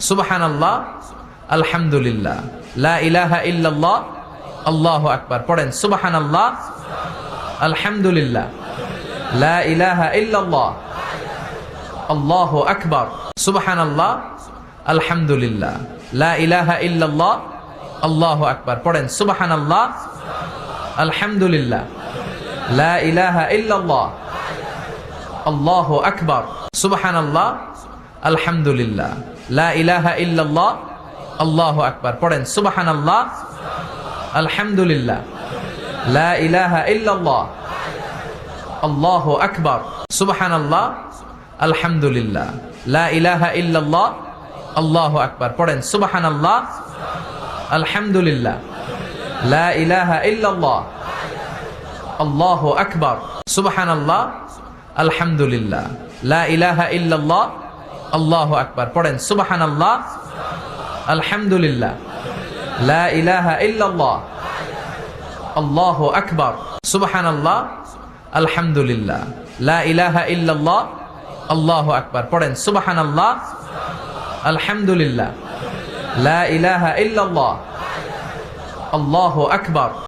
সুবহানাল্লাহ, আলহামদুলিল্লাহ, লা ইলাহা ইল্লাল্লাহ, আল্লাহু আকবার। পড়েন সুবহানাল্লাহ, আলহামদুলিল্লাহ, লা ইলাহা ইল্লাল্লাহ, আল্লাহু আকবার। সুবহানাল্লাহ, আলহামদুলিল্লাহ, লা ইলাহা ইল্লাল্লাহ, আল্লাহু আকবার। পড়েন সুবহানাল্লাহ, আলহামদুলিল্লাহ, লা ইলাহা ইল্লাল্লাহ, আল্লাহু আকবার। সুবহানাল্লাহ, আলহামদুলিল্লাহ, লা ইলাহা ইল্লাল্লাহ, আল্লাহু আকবার। পড়েন সুবহানাল্লাহ, আলহামদুলিল্লাহ, লা ইলাহা ইল্লাল্লাহ, আল্লাহু আকবার। সুবহানাল্লাহ, আলহামদুলিল্লাহ, লা ইলাহা ইল্লাল্লাহ, আল্লাহু আকবার। পড়েন সুবহানাল্লাহ, আলহামদুলিল্লাহ, লা ইলাহা ইল্লাল্লাহ, আল্লাহু আকবার। সুবহানাল্লাহ, আলহামদুলিল্লাহ, লা ইলাহা ইল্লাল্লাহ, আল্লাহু আকবার। পড়েন সুবহানাল্লাহ, আলহামদুলিল্লাহ, লা ইলাহা ইল্লাল্লাহ, আল্লাহু আকবার। সুবহানাল্লাহ, আলহামদুলিল্লাহ, লা ইলাহা ইল্লাল্লাহ, আল্লাহু আকবার। পড়েন সুবহানাল্লাহ, আলহামদুলিল্লাহ, লা ইলাহা ইল্লাল্লাহ, আল্লাহু আকবার।